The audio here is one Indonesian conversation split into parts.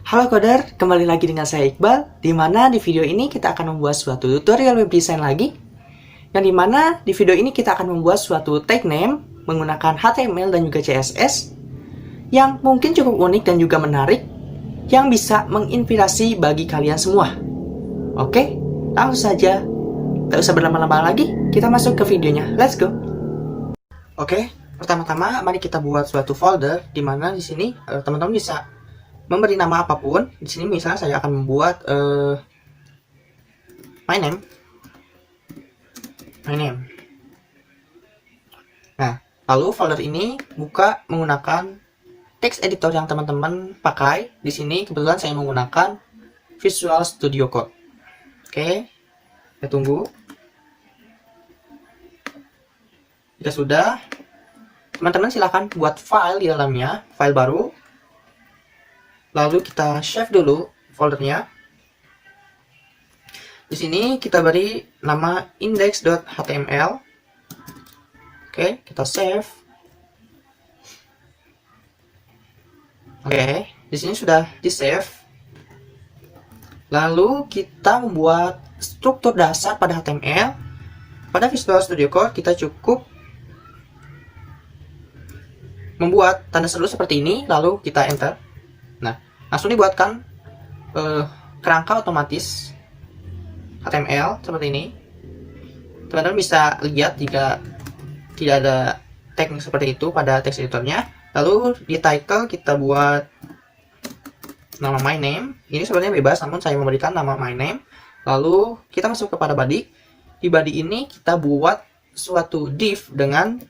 Halo Coder, kembali lagi dengan saya Iqbal, di mana di video ini kita akan membuat suatu tutorial web design lagi, yang dimana di video ini kita akan membuat suatu tag name menggunakan HTML dan juga CSS, yang mungkin cukup unik dan juga menarik, yang bisa menginspirasi bagi kalian semua. Oke, langsung saja, tak usah berlama-lama lagi, kita masuk ke videonya, let's go! Oke, pertama-tama mari kita buat suatu folder, di mana di sini teman-teman bisa memberi nama apapun. Di sini misalnya saya akan membuat my name. Nah, lalu folder ini buka menggunakan text editor yang teman-teman pakai. Di sini kebetulan saya menggunakan Visual Studio Code. Oke, kita tunggu. Jika sudah, teman-teman silahkan buat file di dalamnya, file baru. Lalu kita save dulu foldernya. Di sini kita beri nama index.html. Oke, kita save. Oke, di sini sudah di save. Lalu kita membuat struktur dasar pada HTML. Pada Visual Studio Code kita cukup membuat tanda seru seperti ini, lalu kita enter. Nah, langsung dibuatkan kerangka otomatis HTML seperti ini. Teman-teman bisa lihat jika tidak ada tag seperti itu pada text editornya. Lalu di title kita buat nama my name. Ini sebenarnya bebas, namun saya memberikan nama my name. Lalu kita masuk kepada body. Di body ini kita buat suatu div dengan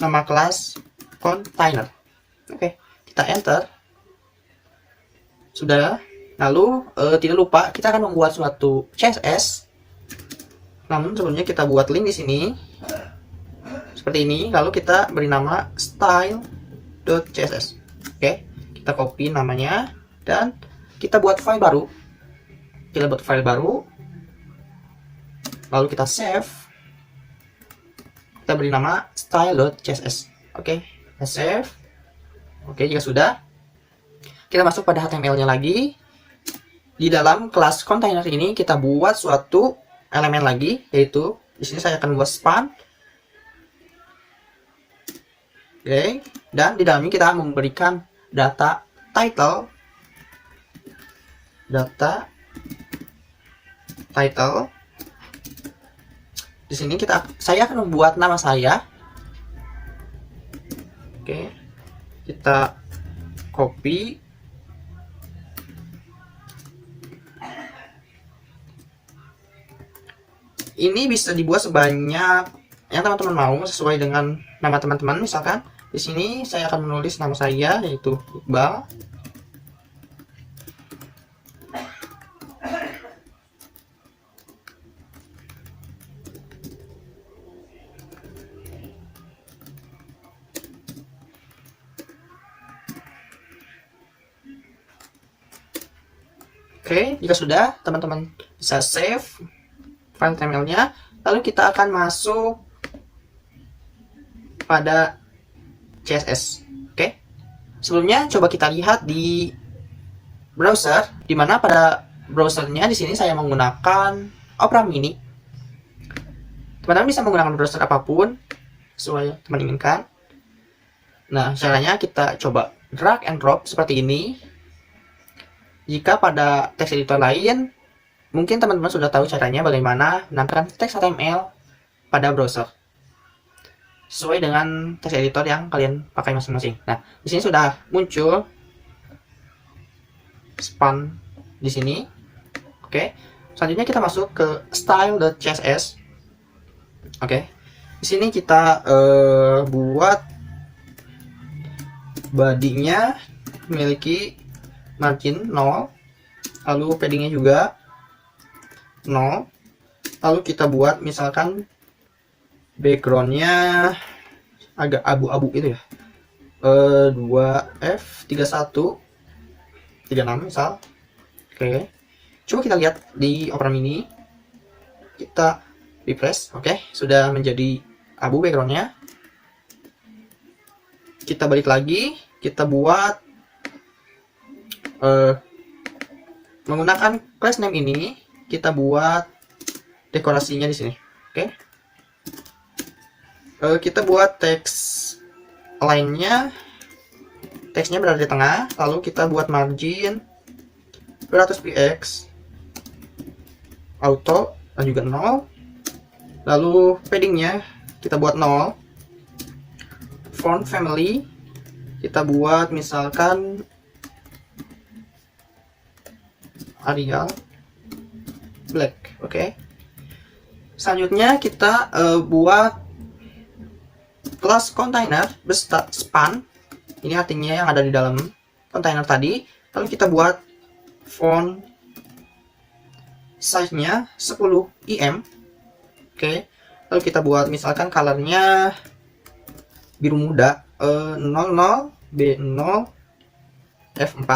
nama kelas container. Oke, kita enter. Sudah. Lalu tidak lupa kita akan membuat suatu CSS. Namun sebelumnya kita buat link di sini seperti ini. Lalu kita beri nama style.css. Oke, kita copy namanya dan kita buat file baru. Lalu kita save. Kita beri nama style.css. Oke, kita save. Oke, jika sudah, kita masuk pada HTML-nya lagi. Di dalam kelas container ini kita buat suatu elemen lagi, yaitu di sini saya akan buat span. Oke, dan di dalamnya kita memberikan data title. Di sini saya akan membuat nama saya. Oke, kita copy. Ini bisa dibuat sebanyak yang teman-teman mau sesuai dengan nama teman-teman. Misalkan di sini saya akan menulis nama saya, yaitu Iqbal. Oke, jika sudah, teman-teman bisa save file HTML-nya. Lalu kita akan masuk pada CSS. Oke. Sebelumnya coba kita lihat di browser, di mana pada browsernya di sini saya menggunakan Opera Mini. Teman-teman bisa menggunakan browser apapun sesuai teman inginkan. Nah, caranya kita coba drag and drop seperti ini. Jika pada text editor lain, mungkin teman-teman sudah tahu caranya bagaimana menampilkan teks HTML pada browser sesuai dengan text editor yang kalian pakai masing-masing. Nah, di sini sudah muncul span di sini. Oke. Selanjutnya kita masuk ke style.css. Oke. Di sini kita buat body-nya memiliki margin 0, lalu paddingnya juga 0. Lalu kita buat misalkan backgroundnya agak abu-abu itu ya, 2F31 36 misal. Oke, coba kita lihat di Opera Mini, kita refresh. Oke, sudah menjadi abu backgroundnya. Kita balik lagi, kita buat menggunakan class name ini kita buat dekorasinya di sini. Oke. Kita buat teks lainnya, teksnya berada di tengah, lalu kita buat margin 200 px auto dan juga 0, lalu paddingnya kita buat 0, font family kita buat misalkan Arial black. Oke. Selanjutnya kita buat kelas container beserta span. Ini artinya yang ada di dalam container tadi. Lalu kita buat font size-nya 10 em. Oke. Lalu kita buat misalkan colornya biru muda, 00 B0 F4.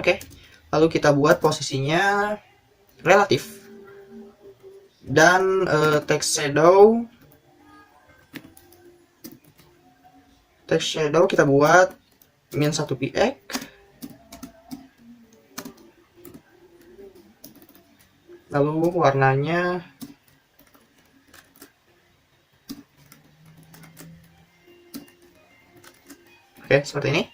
Oke. Lalu kita buat posisinya relatif. Dan text shadow kita buat min 1 px. Lalu warnanya oke, seperti ini.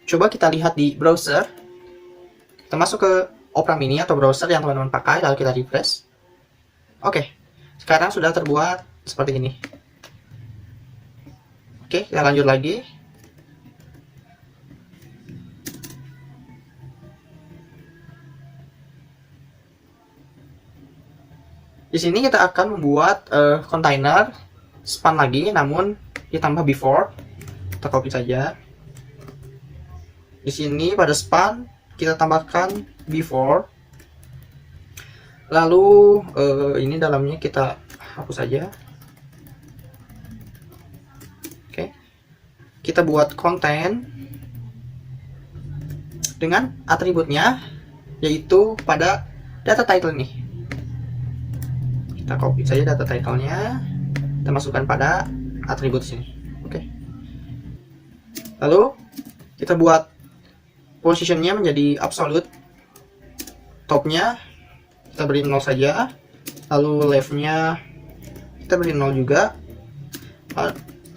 Coba kita lihat di browser. Kita masuk ke Opera Mini atau browser yang teman-teman pakai, lalu kita refresh. Oke, sekarang sudah terbuat seperti ini. Oke, kita lanjut lagi. Di sini kita akan membuat container span lagi, namun ditambah before. Kita copy saja. Di sini pada span kita tambahkan before. Lalu ini dalamnya kita hapus saja. Oke. Kita buat konten dengan atributnya, yaitu pada data title nih. Kita copy saja data title-nya, kita masukkan pada atribut sini. Oke. Lalu kita buat positionnya menjadi absolute. Topnya kita beri 0 saja, lalu leftnya kita beri 0 juga.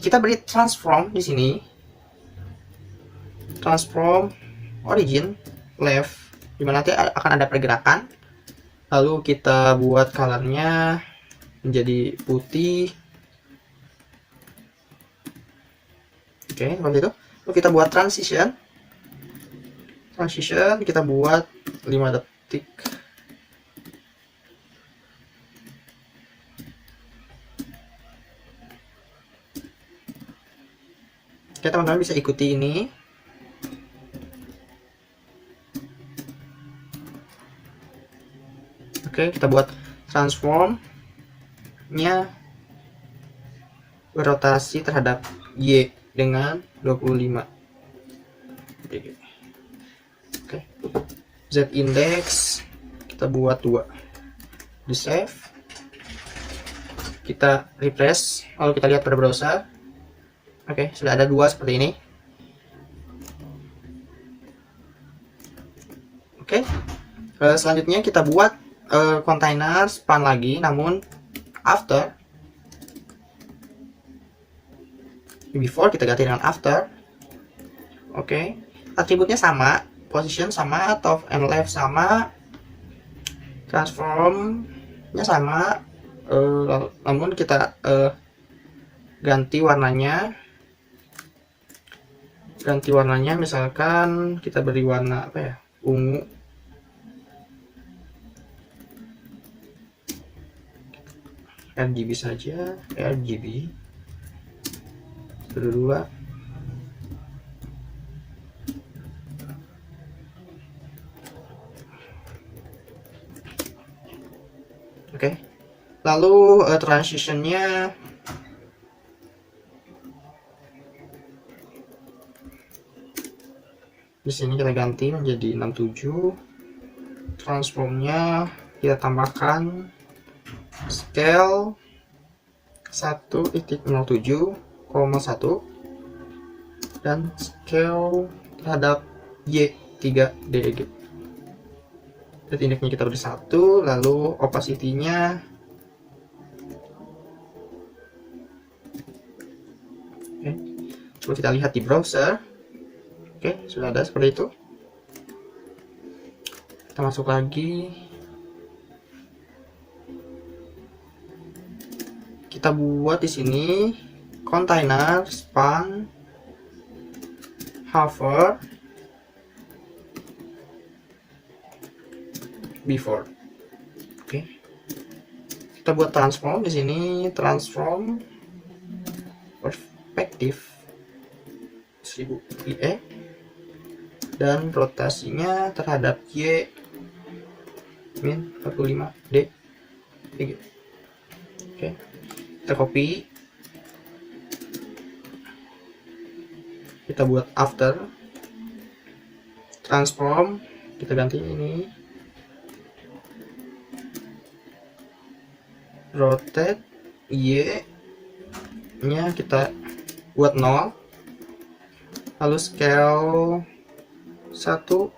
Kita beri transform di sini, transform origin left, dimana nanti akan ada pergerakan. Lalu kita buat colornya menjadi putih. Oke, seperti itu. Lalu kita buat transition kita buat 5 detik. Oke, teman-teman bisa ikuti ini. Oke, kita buat transformnya berotasi terhadap Y dengan 25. Oke, Z index kita buat 2. Di save, kita refresh, lalu kita lihat pada browser. Oke, sudah ada 2 seperti ini. Oke, selanjutnya kita buat container span lagi, namun after. Before kita ganti dengan after. Oke, atributnya sama, position sama, top and left sama, transformnya sama, namun kita ganti warnanya. Misalkan kita beri warna apa ya, ungu. RGB saja, RGB. Kedua. Oke. Lalu transitionnya di sini kita ganti menjadi 67. Transformnya kita tambahkan scale 1.07,1 dan scale terhadap Y 3DEG. Depth indexnya kita beri 1, lalu opacity-nya oke. Coba kita lihat di browser. Oke, sudah ada seperti itu. Kita masuk lagi. Kita buat di sini container span hover before. Oke. Kita buat transform di sini, transform perspektif 1000 IE dan rotasinya terhadap Y min 45 D. Oke. Kita copy. Kita buat after transform, kita ganti ini rotate Y nya kita buat 0, lalu scale 1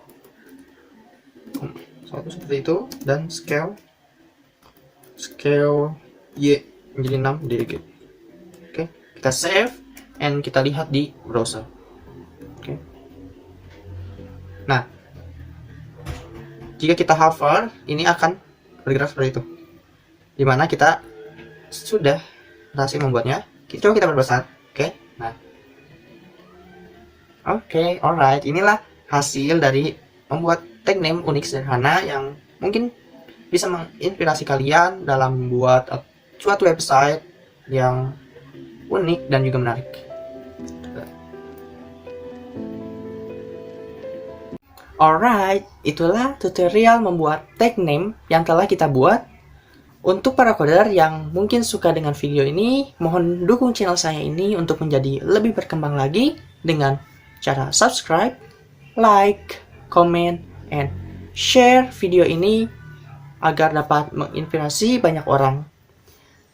seperti itu, dan scale Y menjadi 6 DG. Oke, kita save and kita lihat di browser. Oke. Nah, jika kita hover, ini akan bergerak seperti itu, dimana kita sudah berhasil membuatnya. Coba kita perbesar. Oke. Nah, oke, alright, inilah hasil dari membuat tag name unik sederhana yang mungkin bisa menginspirasi kalian dalam membuat suatu website yang unik dan juga menarik. Alright, itulah tutorial membuat tag name yang telah kita buat. Untuk para coder yang mungkin suka dengan video ini, mohon dukung channel saya ini untuk menjadi lebih berkembang lagi dengan cara subscribe, like, comment, and share video ini agar dapat menginspirasi banyak orang.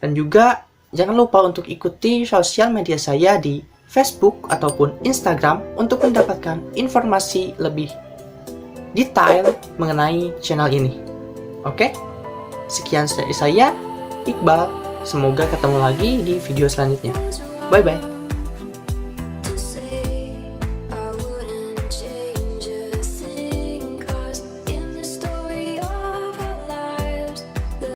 Dan juga jangan lupa untuk ikuti sosial media saya di Facebook ataupun Instagram untuk mendapatkan informasi lebih detail mengenai channel ini. Oke? Sekian dari saya, Iqbal. Semoga ketemu lagi di video selanjutnya. Bye-bye.